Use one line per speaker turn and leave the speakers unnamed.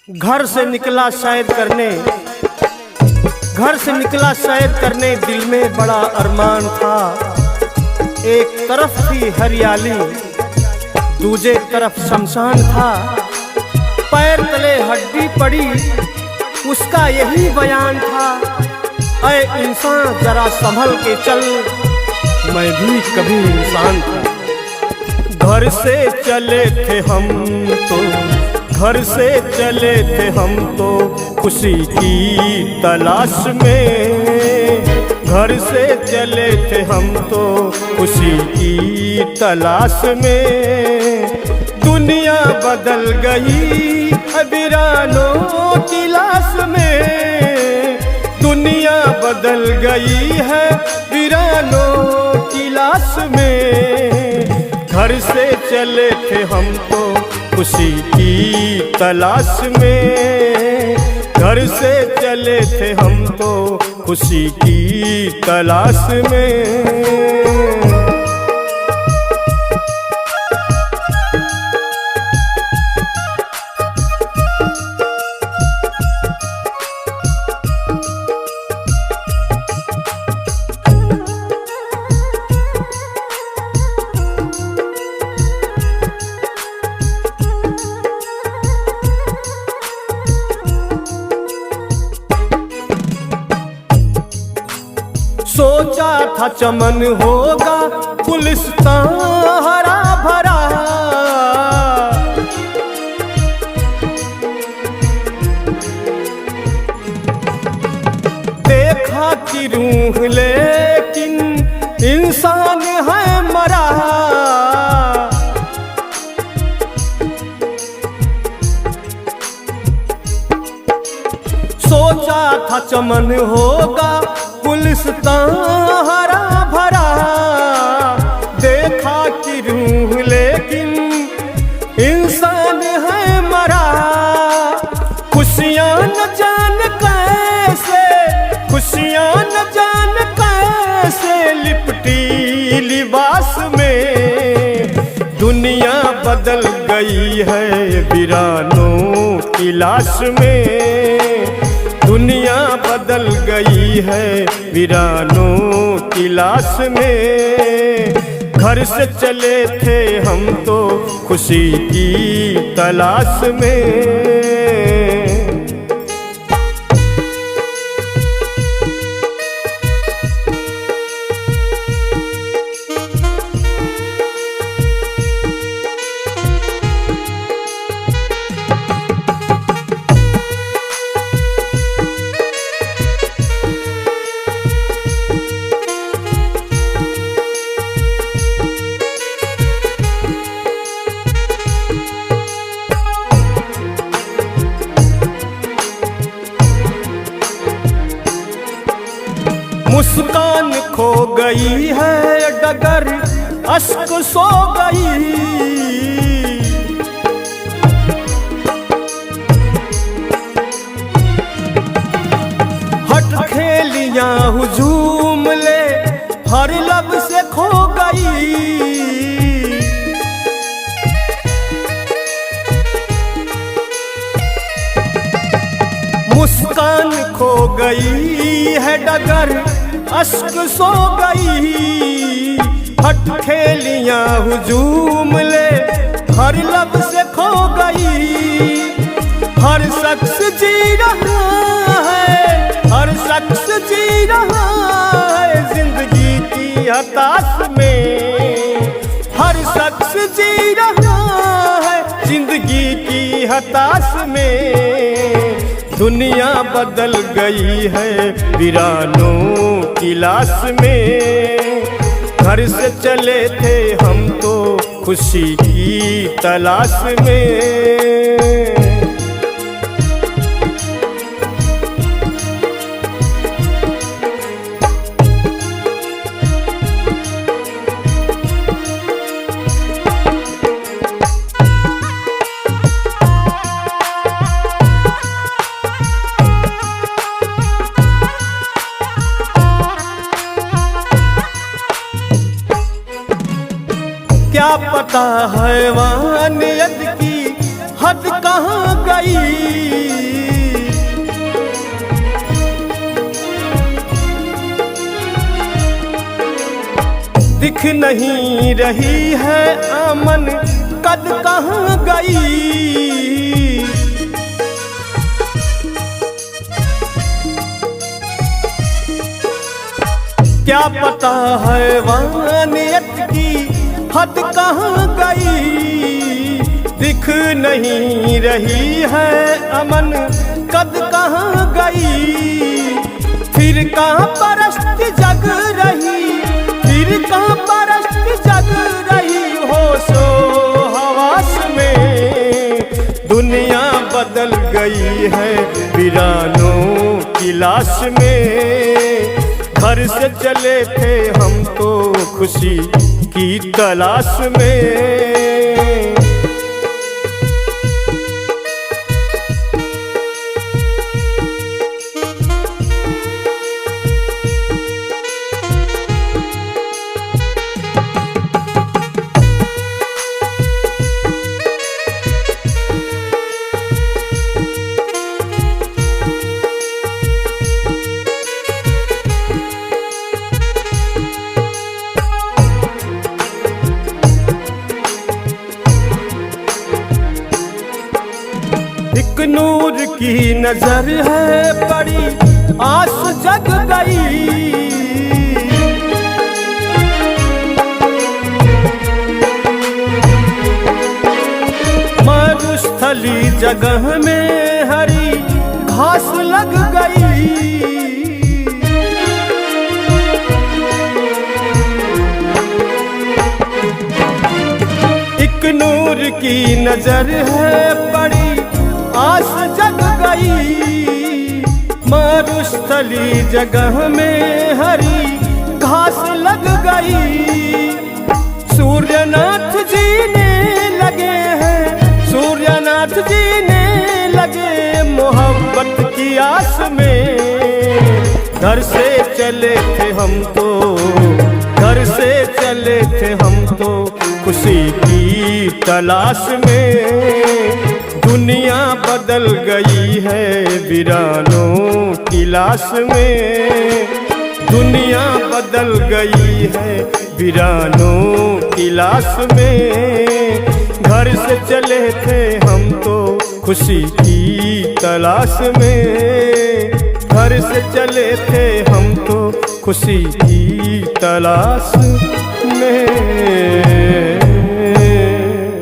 घर से निकला शायद करने दिल में बड़ा अरमान था। एक तरफ थी हरियाली दूजे तरफ शमशान था। पैर तले हड्डी पड़ी उसका यही बयान था। ऐ इंसान जरा संभल के चल, मैं भी कभी इंसान था। घर से चले थे हम तो खुशी की तलाश में। घर से चले थे हम तो खुशी की तलाश में। दुनिया बदल गई वीरानों की लाश में। दुनिया बदल गई है वीरानों की लाश में। घर से चले थे हम तो खुशी की तलाश में। घर से चले थे हम तो खुशी की तलाश में। सोचा था चमन होगा गुलिस्तां हरा भरा। देखा कि रूह लेकिन इंसान है मरा। सोचा था चमन होगा गुलिस्तां हरा भरा। देखा कि रूह लेकिन इंसान है मरा। खुशियां न जान कैसे लिपटी लिबास में। दुनिया बदल गई है वीरानों की लाश में। दुनिया बदल गई है वीरानों की लाश में। घर से चले थे हम तो खुशी की तलाश में। मुस्कान खो गई है डगर अश्क सो गई। हट खेलियां हुजूम ले हर लब से खो गई। मुस्कान खो गई है डगर अश्क सो गई। हट खेलियां हुजूम ले हर लब से खो गई। हर शख्स जी रहा है जिंदगी की हताश में। हर शख्स जी रहा है जिंदगी की हताश में। दुनिया बदल गई है वीरानों की लाश में। घर से चले थे हम तो खुशी की तलाश में। क्या पता हैवानियत की हद कहाँ गई। नहीं रही है अमन कद कहाँ गई। क्या पता है वानियत की हद कहाँ गई। दिख नहीं रही है अमन कद कहाँ गई। फिर कहाँ परस्त जग रही, फिर कहाँ परस्त जग रही। होशो हवास में दुनिया बदल गई है वीरानों की लाश में। घर से चले थे हम तो खुशी की तलाश में। एक नूर की नजर है बड़ी आस जग गई। मरुस्थली जगह में हरी घास लग गई। एक नूर की नजर है बड़ी आस जग गई। मरुस्थली जगह में हरी घास लग गई। सूर्यनाथ जी ने लगे हैं, सूर्यनाथ जी ने लगे मोहब्बत की आस में। घर से चले थे हम तो, घर से चले थे हम तो खुशी की तलाश में। दुनिया बदल गई है वीरानों की लाश में। दुनिया बदल गई है वीरानों की लाश में। घर से चले थे हम तो खुशी की तलाश में। घर से चले थे हम तो खुशी की तलाश में।